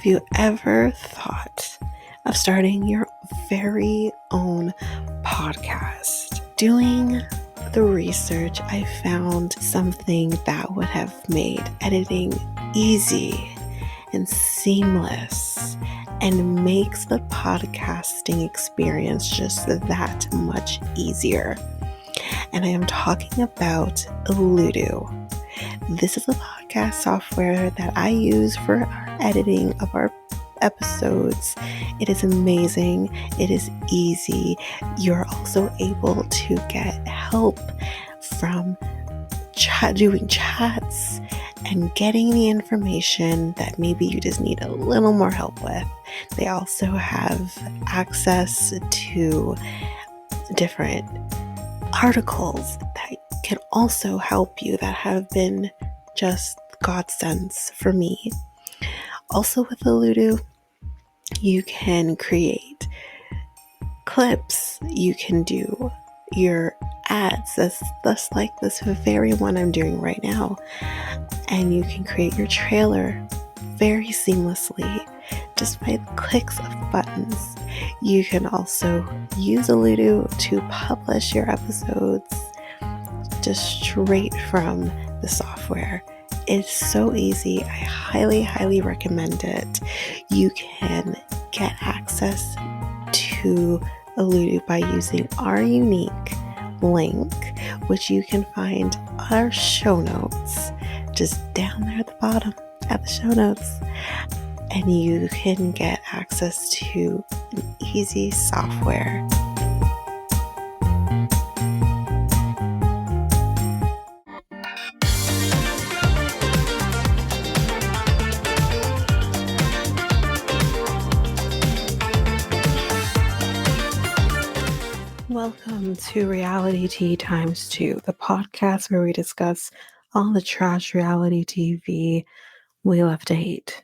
Have you ever thought of starting your very own podcast? Doing the research, I found something that would have made editing easy and seamless and makes the podcasting experience just that much easier. And I am talking about Ludo. This is a podcast software that I use for our editing of our episodes. It is amazing. It is easy. You're also able to get help from doing chats and getting the information that maybe you just need a little more help with. They also have access to different articles that can also help you that have been just godsends for me. Also with the Ludo, you can create clips, you can do your ads, that's like this very one I'm doing right now, and you can create your trailer very seamlessly just by clicks of buttons. You can also use a Ludo to publish your episodes just straight from the software. It's so easy. I highly recommend it. You can get access to a Ludo by using our unique link, which you can find on our show notes, just down there at the bottom at the show notes. And you can get access to an easy software. Welcome to Reality Tea Times 2, the podcast where we discuss all the trash reality TV we love to hate.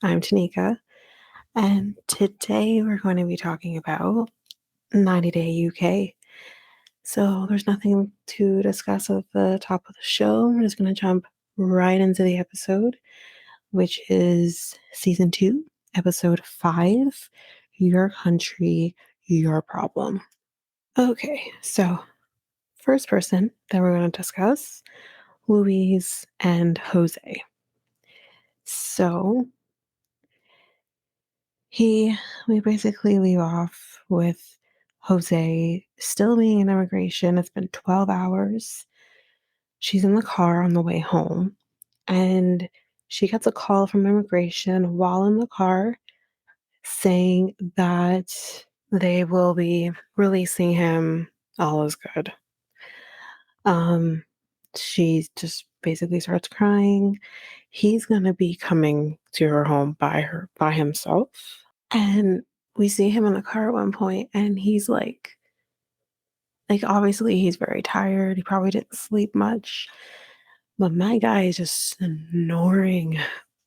I'm Tanika, and today we're going to be talking about 90 Day UK. So there's nothing to discuss at the top of the show. We're just going to jump right into the episode, which is season 2, episode 5, Your Country, Your Problem. Okay, so first person that we're going to discuss, Louise and Jose. So we basically leave off with Jose still being in immigration. It's been 12 hours. She's in the car on the way home, and she gets a call from immigration while in the car saying that they will be releasing him. All is good. She just basically starts crying. He's gonna be coming to her home by himself. And we see him in the car at one point, and he's like obviously he's very tired. He probably didn't sleep much. But my guy is just snoring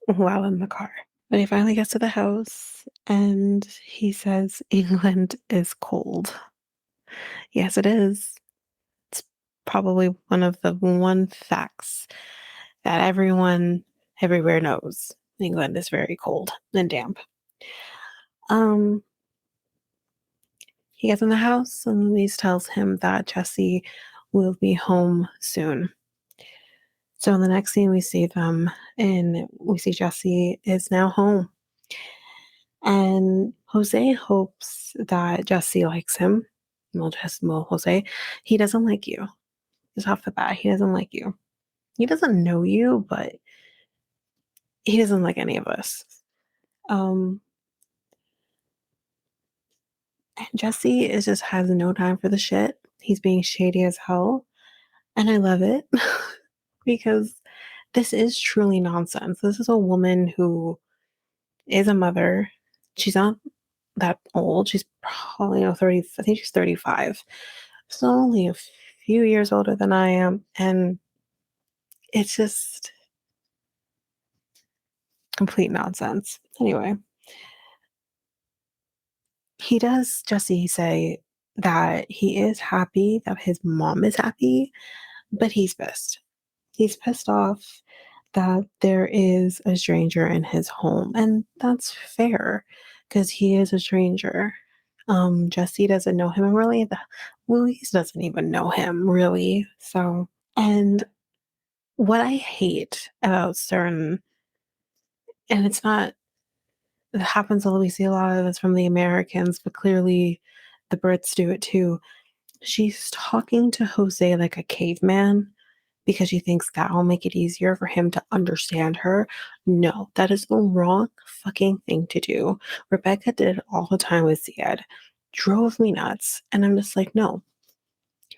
while in the car. But he finally gets to the house and he says England is cold. Yes, it is. It's probably one of the one facts that everyone everywhere knows. England is very cold and damp. He gets in the house and Louise tells him that Jesse will be home soon. So in the next scene we see them and we see Jesse is now home. And Jose hopes that Jesse likes him. Well, Jose, he doesn't like you. Just off the bat, he doesn't like you. He doesn't know you, but he doesn't like any of us. And Jesse just has no time for the shit. He's being shady as hell. And I love it because this is truly nonsense. This is a woman who is a mother. She's not that old. She's probably 30. I think she's 35. So only a few years older than I am. And it's just complete nonsense. Anyway, he does, Jesse, say that he is happy that his mom is happy, but he's pissed. He's pissed off that there is a stranger in his home, and that's fair because he is a stranger. Jesse doesn't know him, and really, Louise doesn't even know him, really. So, and what I hate about certain, and it's not, it happens a lot, we see a lot of this from the Americans, but clearly the Brits do it too. She's talking to Jose like a caveman because she thinks that'll make it easier for him to understand her. No, that is the wrong fucking thing to do. Rebecca did it all the time with Ziad. Drove me nuts. And I'm just like, no.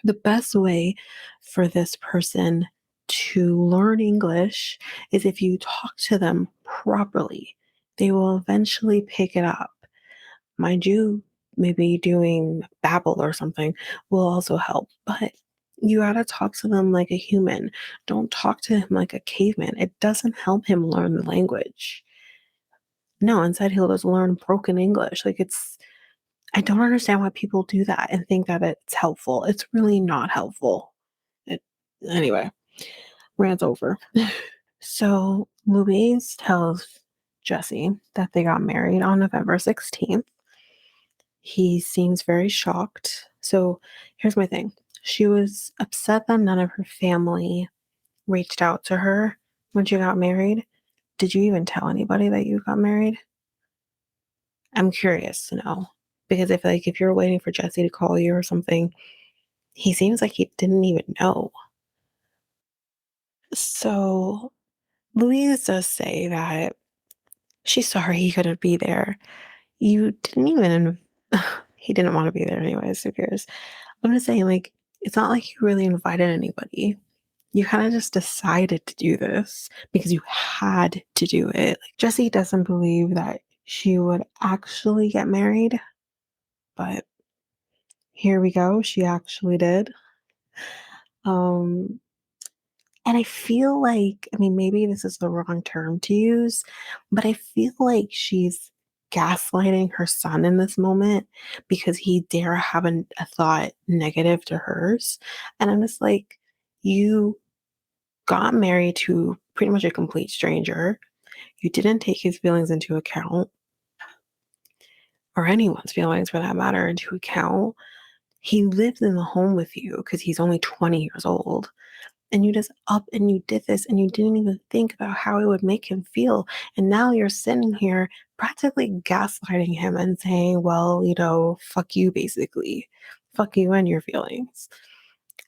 The best way for this person to learn English is if you talk to them properly. They will eventually pick it up. Mind you, maybe doing Babel or something will also help, but you gotta talk to them like a human. Don't talk to him like a caveman. It doesn't help him learn the language. No, instead he'll just learn broken English. I don't understand why people do that and think that it's helpful. It's really not helpful. It, anyway, rant over. So Louise tells Jesse that they got married on November 16th. He seems very shocked. So here's my thing. She was upset that none of her family reached out to her when she got married. Did you even tell anybody that you got married? I'm curious to know. Because if you're waiting for Jesse to call you or something, he seems like he didn't even know. So Louise does say that she's sorry he couldn't be there. You didn't even he didn't want to be there anyways, who cares? I'm just saying, it's not like you really invited anybody. You kind of just decided to do this because you had to do it. Like, Jessie doesn't believe that she would actually get married, but here we go. She actually did. Um, and I feel like, I mean, maybe this is the wrong term to use, but I feel like she's gaslighting her son in this moment because he dare have a thought negative to hers. And I'm just like, you got married to pretty much a complete stranger. You didn't take his feelings into account, or anyone's feelings for that matter, into account. He lives in the home with you because he's only 20 years old. And you just up and you did this and you didn't even think about how it would make him feel. And now you're sitting here practically gaslighting him and saying, well, fuck you, basically. Fuck you and your feelings.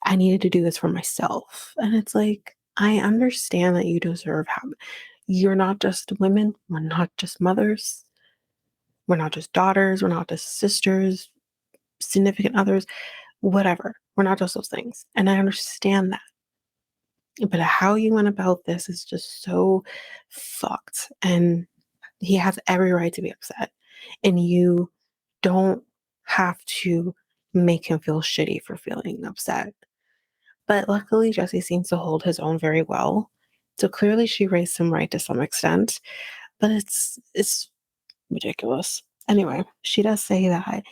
I needed to do this for myself. And it's like, I understand that you deserve help. You're not just women. We're not just mothers. We're not just daughters. We're not just sisters, significant others, whatever. We're not just those things. And I understand that. But how you went about this is just so fucked. And he has every right to be upset. And you don't have to make him feel shitty for feeling upset. But luckily, Jesse seems to hold his own very well. So clearly, she raised him right to some extent. But it's ridiculous. Anyway, she does say that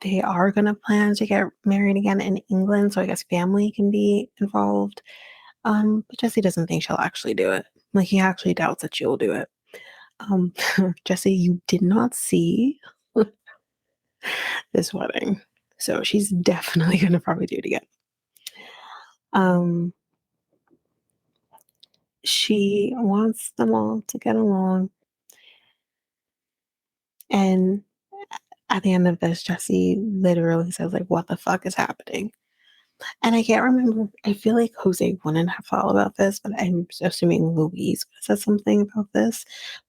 they are going to plan to get married again in England. So I guess family can be involved. But Jesse doesn't think she'll actually do it. Like, he actually doubts that she'll do it. Um, Jesse, you did not see this wedding. So she's definitely going to probably do it again. Um, she wants them all to get along. And at the end of this, Jesse literally says, like, what the fuck is happening? And I can't remember. I feel like Jose wouldn't have thought about this, but I'm assuming Louise said something about this.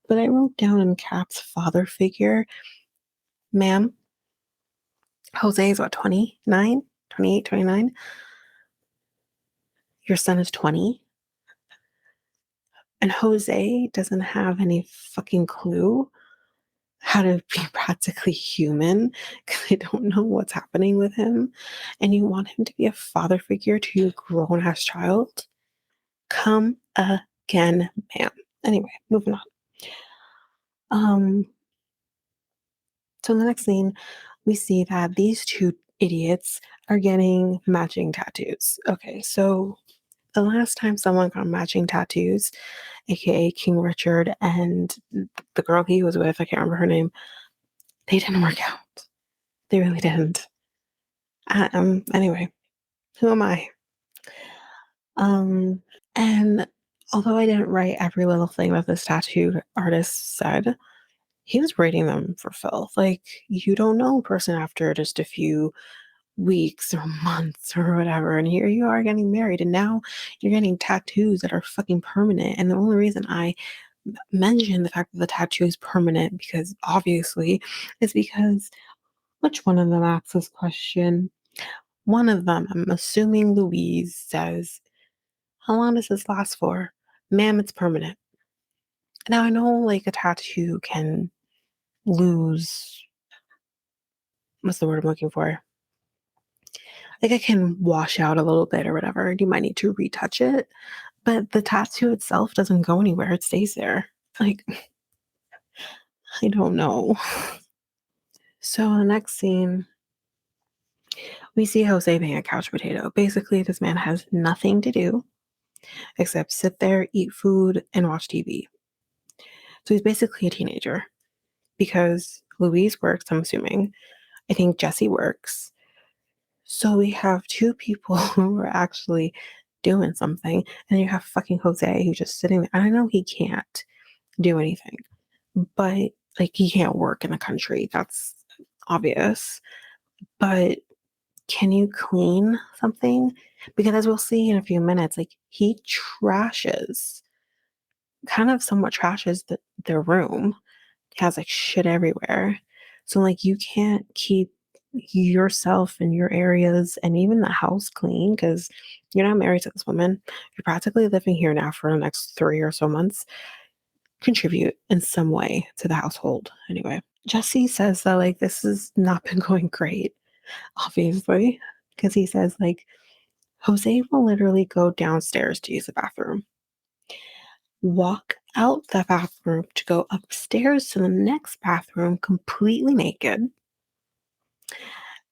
But I wrote down in caps father figure. Ma'am, Jose is what, 29, 28, 29? Your son is 20? And Jose doesn't have any fucking clue how to be practically human because they don't know what's happening with him. And you want him to be a father figure to your grown ass child? Come again, ma'am. Anyway, moving on. Um, so in the next scene, we see that these two idiots are getting matching tattoos. Okay, so the last time someone got matching tattoos, aka King Richard and the girl he was with, I can't remember her name, they didn't work out. They really didn't. Anyway, who am I? Um, and although I didn't write every little thing that this tattoo artist said, he was rating them for filth. Like, you don't know a person after just a few weeks or months or whatever. And here you are getting married, and now you're getting tattoos that are fucking permanent. And the only reason I mention the fact that the tattoo is permanent, because obviously, is because which one of them asks this question? One of them, I'm assuming Louise, says, "How long does this last for?" Ma'am, it's permanent. Now I know like a tattoo can lose, what's the word I'm looking for? Like it can wash out a little bit or whatever. You might need to retouch it. But the tattoo itself doesn't go anywhere. It stays there. Like, I don't know. So in the next scene, we see Jose being a couch potato. Basically, this man has nothing to do except sit there, eat food, and watch TV. So he's basically a teenager because Louise works, I'm assuming. I think Jesse works. So we have two people who are actually doing something, and you have fucking Jose who's just sitting there. And I know he can't do anything, but like he can't work in the country. That's obvious. But can you clean something? Because as we'll see in a few minutes, like he trashes, kind of somewhat trashes the room. Has like shit everywhere. So like you can't keep yourself and your areas and even the house clean because you're not married to this woman. You're practically living here now for the next 3 or so months. Contribute in some way to the household. Anyway, Jesse says that like this has not been going great, obviously, because he says like Jose will literally go downstairs to use the bathroom, walk out the bathroom to go upstairs to the next bathroom completely naked,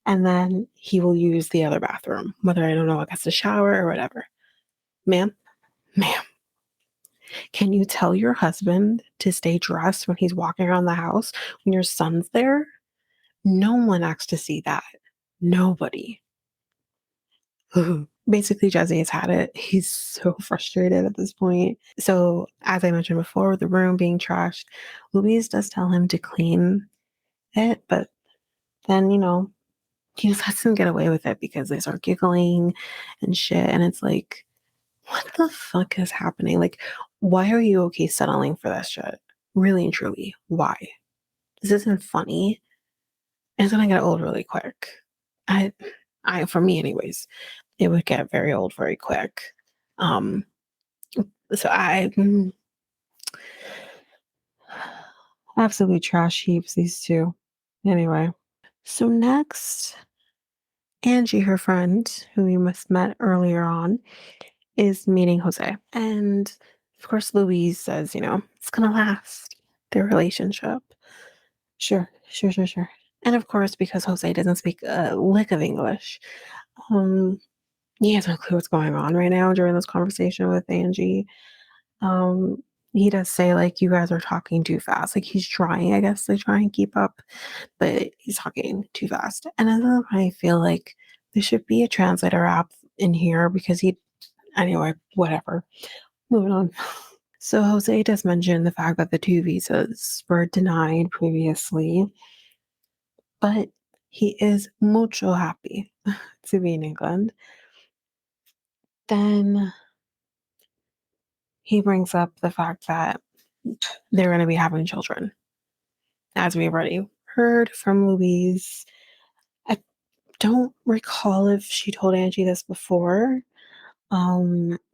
and then he will use the other bathroom, whether I don't know if that's a shower or whatever. Ma'am, ma'am, can you tell your husband to stay dressed when he's walking around the house when your son's there? No one asks to see that. Nobody. Basically, Jesse has had it. He's so frustrated at this point. So, as I mentioned before, with the room being trashed, Louise does tell him to clean it, but then, he just lets him get away with it because they start giggling and shit. And it's like, what the fuck is happening? Like, why are you okay settling for that shit? Really and truly, why? This isn't funny. It's gonna get old really quick. I, for me, anyways, it would get very old very quick. Um, so absolutely trash heaps, these two. Anyway, so next, Angie, her friend, who we must met earlier on, is meeting Jose. And of course, Louise says, it's gonna last, their relationship. Sure, sure, sure, sure. And of course, because Jose doesn't speak a lick of English, um, he has no clue what's going on right now during this conversation with Angie. Um, he does say, like, you guys are talking too fast. Like, he's trying, I guess, to try and keep up, but he's talking too fast. And I feel like there should be a translator app in here because anyway, whatever. Moving on. So Jose does mention the fact that the two visas were denied previously, but he is mucho happy to be in England. Then he brings up the fact that they're going to be having children. As we've already heard from Louise, I don't recall if she told Angie this before.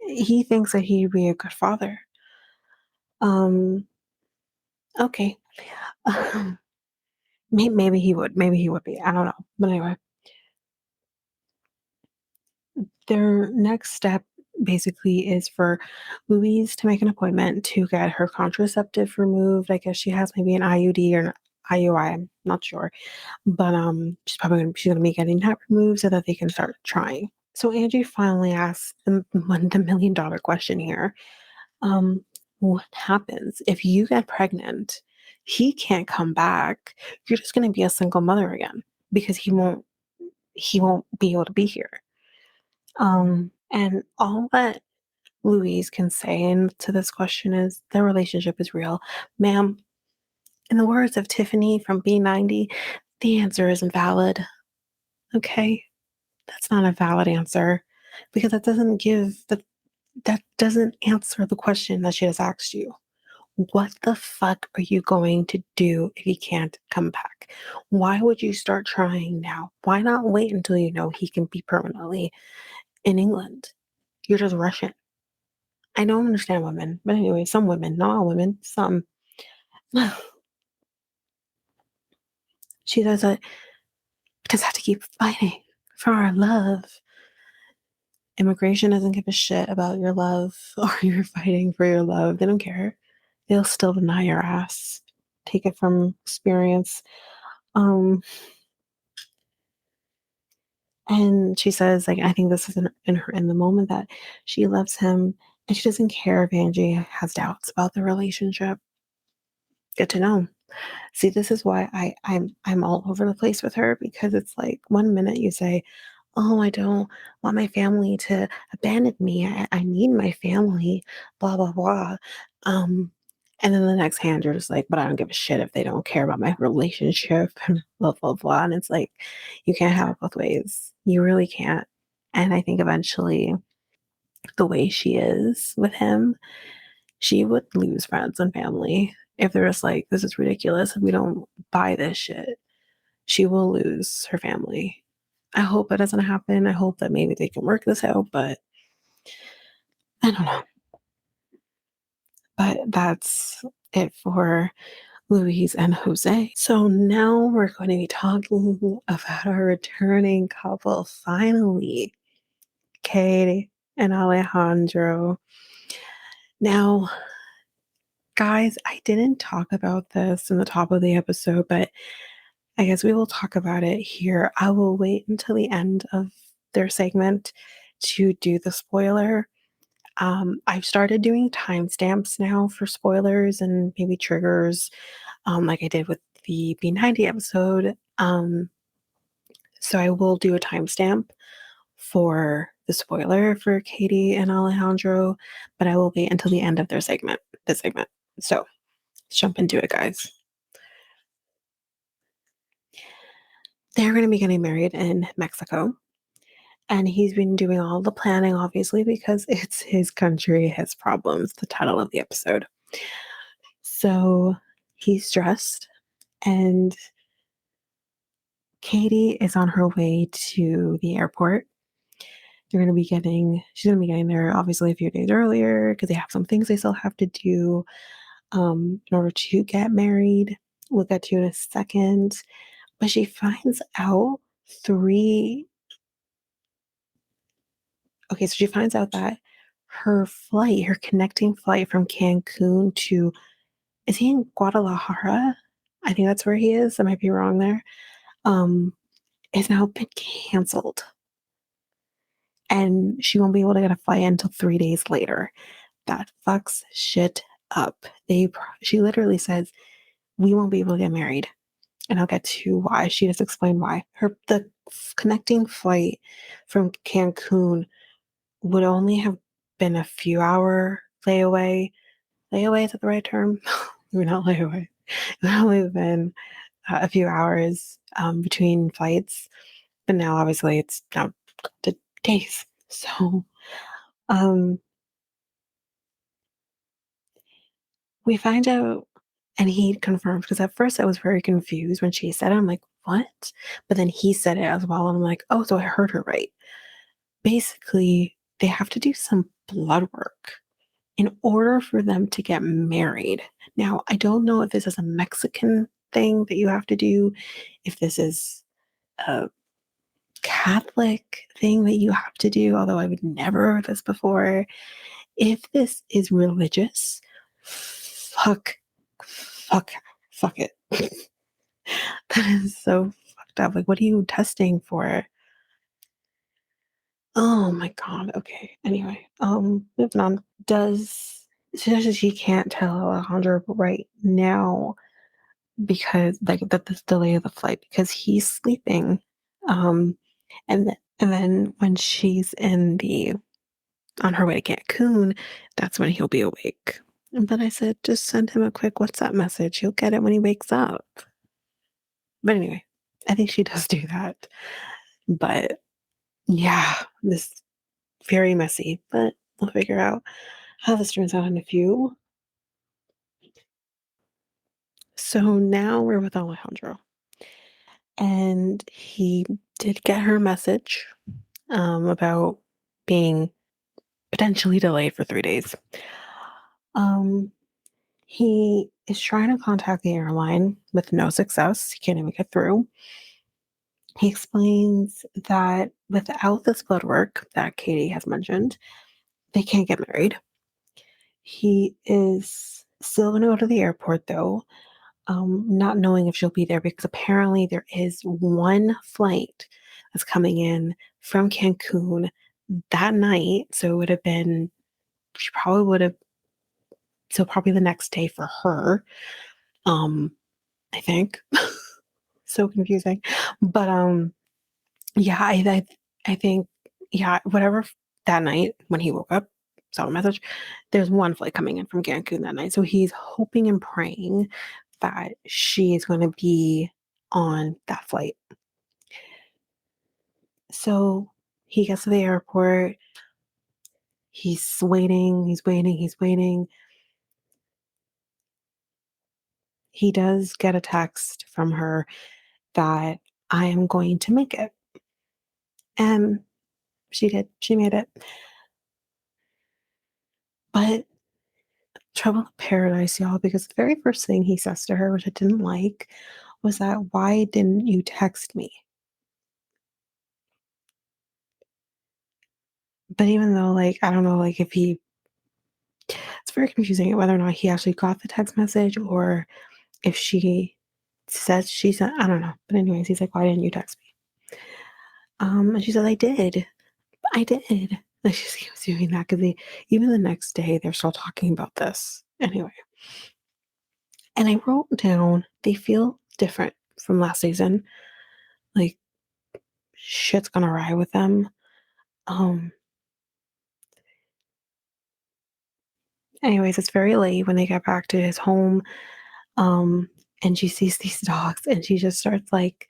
He thinks that he'd be a good father. Okay. Maybe he would. Maybe he would be. I don't know. But anyway, their next step basically is for Louise to make an appointment to get her contraceptive removed. I guess she has maybe an IUD or an IUI. I'm not sure, but she's gonna be getting that removed so that they can start trying. So Angie finally asks the million dollar question here. What happens if you get pregnant? He can't come back. You're just going to be a single mother again because he won't be able to be here. And all that Louise can say to this question is their relationship is real. Ma'am, in the words of Tiffany from B90, the answer isn't valid. Okay? That's not a valid answer because that doesn't answer the question that she has asked you. What the fuck are you going to do if he can't come back? Why would you start trying now? Why not wait until you know he can be permanently in England? You're just rushing. I don't understand women, but anyway, some women, not all women, some. She says that just have to keep fighting for our love. Immigration doesn't give a shit about your love or you're fighting for your love. They don't care. They'll still deny your ass. Take it from experience. Um, and she says, like, I think this is in the moment that she loves him and she doesn't care if Angie has doubts about the relationship. Good to know. See, this is why I'm all over the place with her because it's like one minute you say, "Oh, I don't want my family to abandon me. I need my family." Blah blah blah. Um, and then the next hand you're just like, "But I don't give a shit if they don't care about my relationship." And blah blah blah. And it's like you can't have it both ways. You really can't. And I think eventually the way she is with him, she would lose friends and family if they're just like, this is ridiculous and we don't buy this shit. She will lose her family. I hope it doesn't happen. I hope that maybe they can work this out, but I don't know. But that's it for Louise and Jose. So now we're going to be talking about our returning couple finally, Kadie and Alejandro. Now, guys, I didn't talk about this in the top of the episode, but I guess we will talk about it here. I will wait until the end of their segment to do the spoiler. I've started doing timestamps now for spoilers and maybe triggers, like I did with the B90 episode. So I will do a timestamp for the spoiler for Kadie and Alejandro, but I will wait until the end of their segment, this segment. So let's jump into it, guys. They're going to be getting married in Mexico. And he's been doing all the planning, obviously, because it's his country, his problems, the title of the episode. So he's dressed, and Kadie is on her way to the airport. She's going to be getting there obviously a few days earlier because they have some things they still have to do in order to get married. We'll get to in a second. But she finds out three Okay, so she finds out that her connecting flight from Cancun to, is he in Guadalajara? I think that's where he is. I might be wrong there. Um, has now been canceled. And she won't be able to get a flight until 3 days later. That fucks shit up. She literally says, we won't be able to get married. And I'll get to why. She just explained why. The connecting flight from Cancun would only have been a few hour layaway. Layaway, is that the right term? Maybe not layaway. It would only have been a few hours between flights. But now, obviously, it's now the days. So um, we find out, and he confirmed, because at first I was very confused when she said it. I'm like, what? But then he said it as well. And I'm like, oh, so I heard her right. Basically, they have to do some blood work in order for them to get married. Now, I don't know if this is a Mexican thing that you have to do, if this is a Catholic thing that you have to do, although I would never heard this before. If this is religious, fuck, fuck it. That is so fucked up. Like, what are you testing for? Oh my god. Okay. Anyway, moving on. Does she can't tell Alejandro right now because like that this delay of the flight because he's sleeping. And then when she's in the on her way to Cancun, that's when he'll be awake. But I said, just send him a quick WhatsApp message. He'll get it when he wakes up. But anyway, I think she does do that. But yeah, this very messy. But we'll figure out how this turns out in a few. So now we're with Alejandro. And he did get her message about being potentially delayed for 3 days. Um, he is trying to contact the airline with no success. He can't even get through. He explains that without this blood work that Kadie has mentioned, they can't get married. He is still going to go to the airport though, not knowing if she'll be there because apparently there is one flight that's coming in from Cancun that night. So it would have been, she probably would have, so probably the next day for her, um, I think. So confusing. But yeah, I think, yeah, whatever that night when he woke up, saw a message, there's one flight coming in from Cancun that night. So he's hoping and praying that she is going to be on that flight. So he gets to the airport. He's waiting, he's waiting, he's waiting. He does get a text from her that I am going to make it. And she did. She made it. But trouble in paradise, y'all, because the very first thing he says to her, which I didn't like, was that, why didn't you text me? But even though, like, I don't know, like, if he, it's very confusing whether or not he actually got the text message or if she says she said, I don't know. But, anyways, he's like, why didn't you text me? And she said, I did. I did. Like, she keeps doing that because even the next day, they're still talking about this. Anyway. And I wrote down, they feel different from last season. Like, shit's gone awry with them. Um, Anyways, it's very late when they get back to his home. Um, and she sees these dogs and she just starts like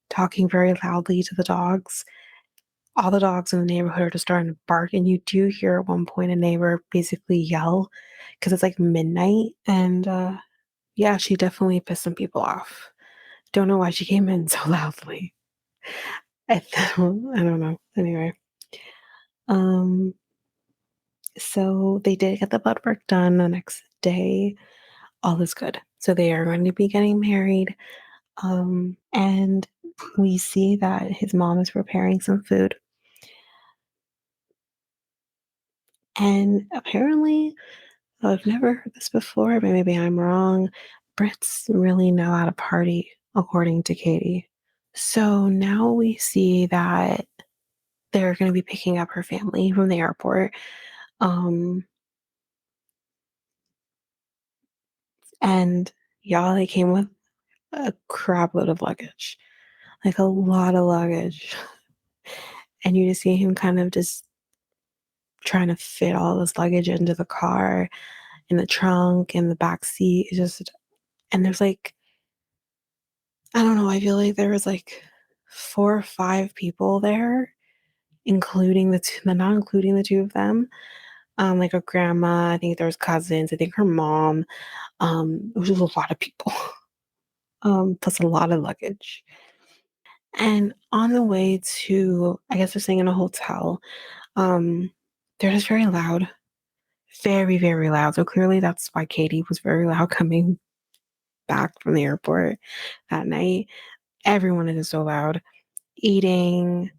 talking very loudly to the dogs. All the dogs in the neighborhood are just starting to bark, and you do hear at one point a neighbor basically yell because it's like midnight. And yeah, she definitely pissed some people off. Don't know why she came in so loudly. I don't know. Anyway, um, so they did get the blood work done the next day. All is good. So they are going to be getting married. And we see that his mom is preparing some food. And apparently, I've never heard this before, but maybe I'm wrong. Brits really know how to party, according to Kadie. So now we see that they're going to be picking up her family from the airport. Um, and y'all, they came with a crap load of luggage, like a lot of luggage. And you just see him kind of just trying to fit all this luggage into the car, in the trunk, in the back seat. It's just, and there's like, I don't know, I feel like there was like 4 or 5 people there, including the two, not including the two of them. Like a grandma, I think there was cousins, I think her mom. It was just a lot of people, plus a lot of luggage. And on the way to, I guess they're staying in a hotel. Um, they're just very loud, very, very loud. So clearly that's why Kadie was very loud coming back from the airport that night. Everyone is so loud, eating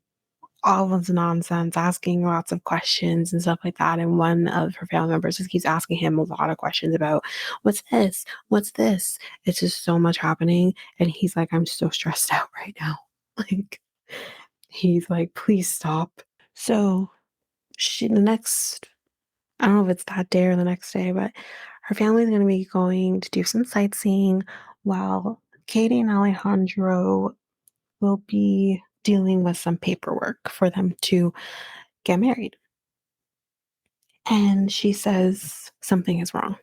all of the nonsense, asking lots of questions and stuff like that. And one of her family members just keeps asking him a lot of questions about what's this? What's this? It's just so much happening. And he's like, I'm so stressed out right now. Like, he's like, please stop. So the next, I don't know if it's that day or the next day, but her family's going to be going to do some sightseeing while Kadie and Alejandro will be dealing with some paperwork for them to get married. And she says something is wrong.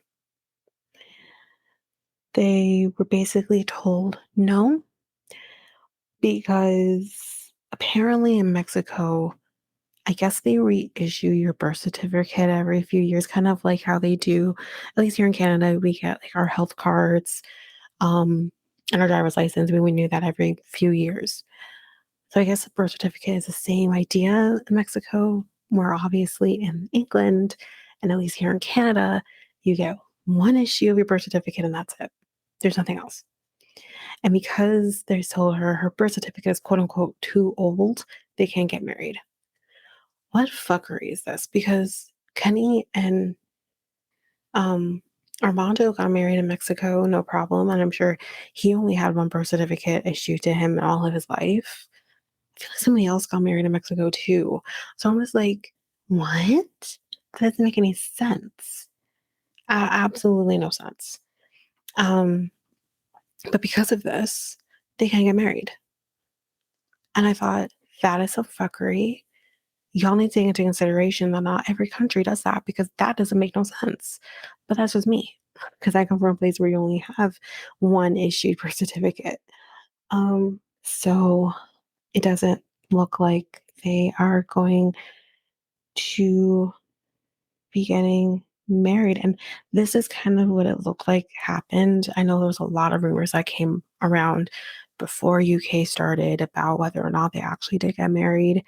They were basically told no, because apparently in Mexico, I guess they reissue your birth certificate every few years, kind of like how they do, at least here in Canada, we get like our health cards, um, and our driver's license. We renew that every few years. So I guess the birth certificate is the same idea in Mexico, where obviously in England, and at least here in Canada, you get one issue of your birth certificate and that's it. There's nothing else. And because they told her her birth certificate is quote unquote too old, they can't get married. What fuckery is this? Because Kenny and um Armando got married in Mexico, no problem. And I'm sure he only had one birth certificate issued to him in all of his life. I feel like somebody else got married in Mexico too. So I'm just like, what? That doesn't make any sense. Absolutely no sense. Um, but because of this, they can't get married. And I thought, that is some fuckery. Y'all need to take into consideration that not every country does that, because that doesn't make no sense. But that's just me, because I come from a place where you only have one issued birth certificate. So it doesn't look like they are going to be getting married. And this is kind of what it looked like happened. I know there was a lot of rumors that came around before UK started about whether or not they actually did get married.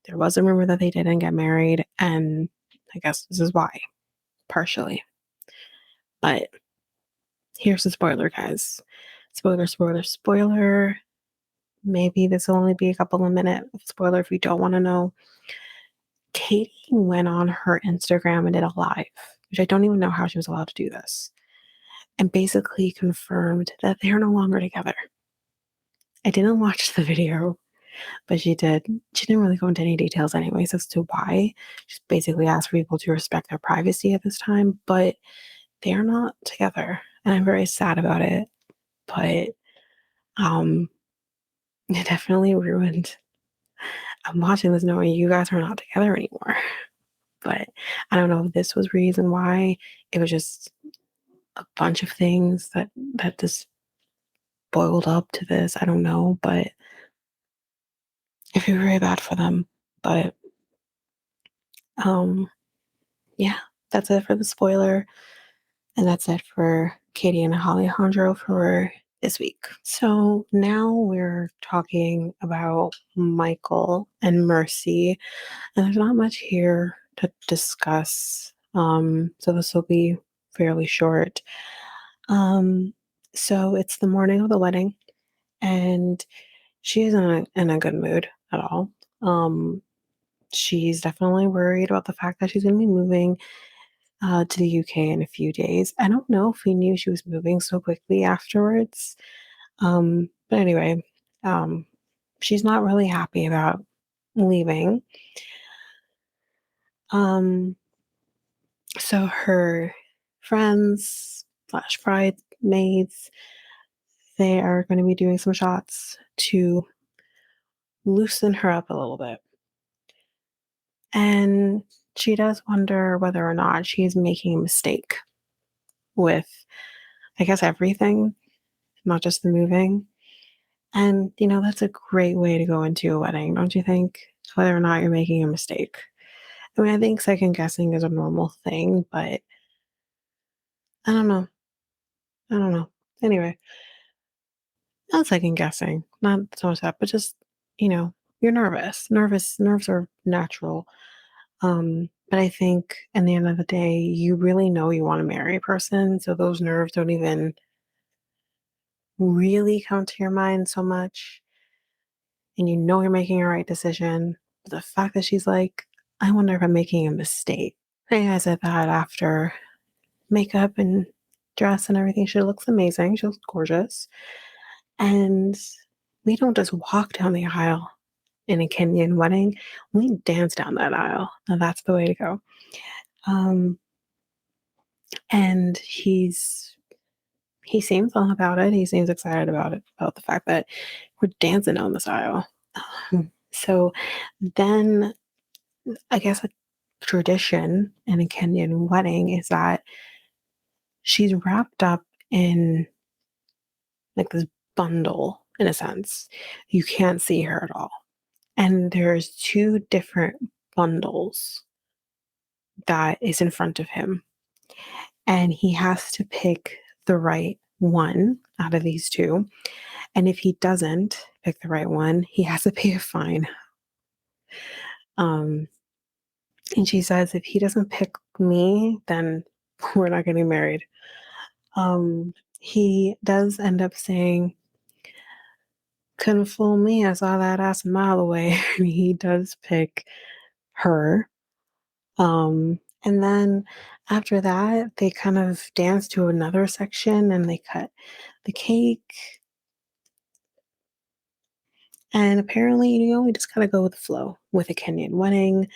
There was a rumor that they didn't get married, and I guess this is why, partially. But here's the spoiler, guys. Spoiler, spoiler, spoiler. Maybe this will only be a couple of minutes of spoiler if you don't want to know. Kadie went on her Instagram and did a live, which I don't even know how she was allowed to do this, and basically confirmed that they're no longer together. I didn't watch the video, but she did. She didn't really go into any details, anyways, as to why. She basically asked for people to respect their privacy at this time, but they are not together, and I'm very sad about it. But um, it definitely ruined. I'm watching this knowing you guys are not together anymore. But I don't know if this was reason why. It was just a bunch of things that just boiled up to this. I don't know, but I feel very bad for them. But um, yeah, that's it for the spoiler, and that's it for Kadie and Alejandro for this week. So now we're talking about Michael and Mercy, and there's not much here to discuss. So this will be fairly short. Um, so it's the morning of the wedding, and she isn't in a good mood at all. Um, she's definitely worried about the fact that she's going to be moving to the UK in a few days. I don't know if we knew she was moving so quickly afterwards. But anyway, um, she's not really happy about leaving. Um, so her friends slash bridesmaids, they are going to be doing some shots to loosen her up a little bit. And she does wonder whether or not she's making a mistake with, I guess, everything, not just the moving. And, that's a great way to go into a wedding, don't you think? Whether or not you're making a mistake. I mean, I think second guessing is a normal thing, but I don't know. I don't know. Anyway, not second guessing, not so much that, but just, you're nervous. Nerves are natural. But I think in the end of the day, you really know you want to marry a person, so those nerves don't even really come to your mind so much. And you know you're making a right decision. But the fact that she's like, I wonder if I'm making a mistake. I said that after makeup and dress and everything. She looks amazing. She looks gorgeous. And we don't just walk down the aisle. in a Kenyan wedding, we dance down that aisle. Now that's the way to go. Um, and he seems all about it. He seems excited about it, about the fact that we're dancing down this aisle. So then I guess a tradition in a Kenyan wedding is that she's wrapped up in like this bundle in a sense. You can't see her at all. And there's two different bundles that is in front of him. And he has to pick the right one out of these two. And if he doesn't pick the right one, he has to pay a fine. Um, and she says, if he doesn't pick me, then we're not getting married. He does end up saying, couldn't fool me. I saw that ass a mile away. And he does pick her. And then after that, they kind of dance to another section and they cut the cake. And apparently, we just kind of go with the flow with a Kenyan wedding.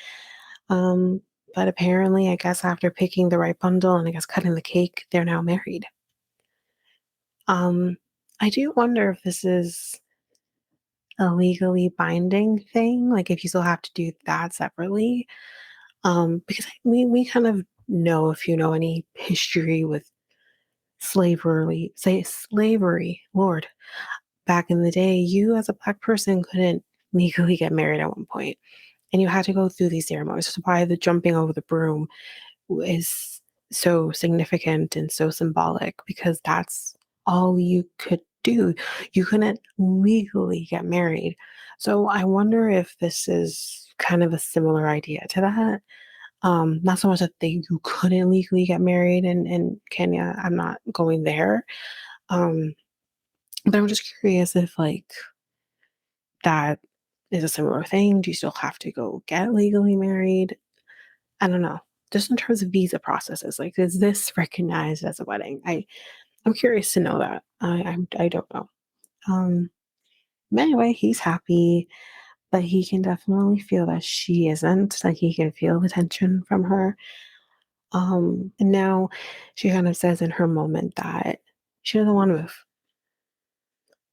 Um, but apparently, I guess after picking the right bundle and I guess cutting the cake, they're now married. Um, I do wonder if this is a legally binding thing, like if you still have to do that separately. Because we kind of know, if you know any history with slavery, Lord, back in the day, you as a Black person couldn't legally get married at one point, and you had to go through these ceremonies. That's why the jumping over the broom is so significant and so symbolic, because that's all you could do. You couldn't legally get married. So I wonder if this is kind of a similar idea to that. Not so much that you couldn't legally get married in Kenya. I'm not going there. Um, but I'm just curious if like that is a similar thing. Do you still have to go get legally married? I don't know. Just in terms of visa processes, like is this recognized as a wedding? I'm curious to know that. I don't know. Um, but anyway, he's happy, but he can definitely feel that she isn't. Like he can feel the tension from her. And now she kind of says in her moment that she doesn't want to move.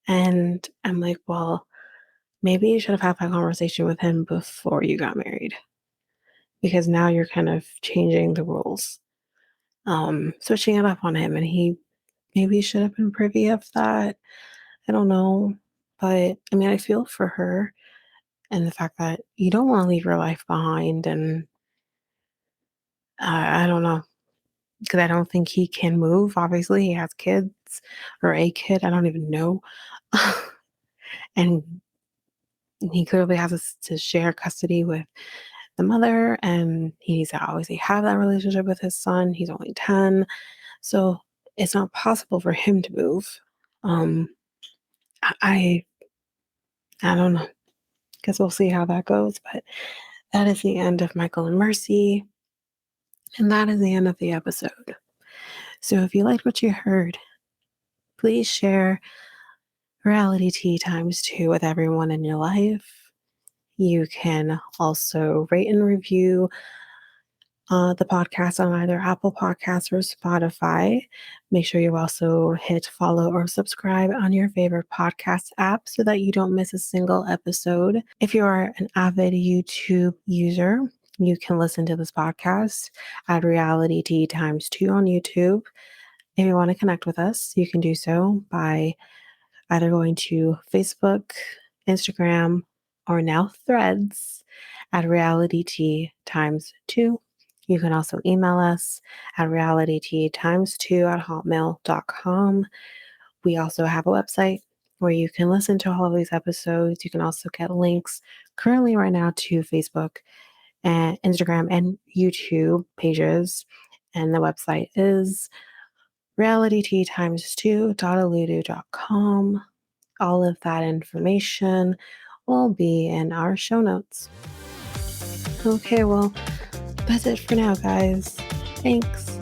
And I'm like, well, maybe you should have had that conversation with him before you got married, because now you're kind of changing the rules. Switching it up on him, and he maybe should have been privy of that. I don't know. But I mean, I feel for her and the fact that you don't want to leave your life behind. And I don't know, because I don't think he can move. Obviously, he has kids or a kid. I don't even know. And he clearly has to share custody with the mother, and he needs to obviously have that relationship with his son. He's only 10. So it's not possible for him to move. Um, I I don't know. Guess we'll see how that goes. But that is the end of Michael and Mercy, and that is the end of the episode. So if you liked what you heard, please share Reality Tea times 2 with everyone in your life. You can also rate and review the podcast on either Apple Podcasts or Spotify. Make sure you also hit follow or subscribe on your favorite podcast app so that you don't miss a single episode. If you are an avid YouTube user, you can listen to this podcast at Reality Tea times 2 on YouTube. If you want to connect with us, you can do so by either going to Facebook, Instagram, or now Threads at Reality Tea times 2. You can also email us at realitytea2@hotmail.com. We also have a website where you can listen to all of these episodes. You can also get links currently right now to Facebook and Instagram and YouTube pages. And the website is realitytea2.aludu.com. All of that information will be in our show notes. Okay, well, that's it for now, guys. Thanks.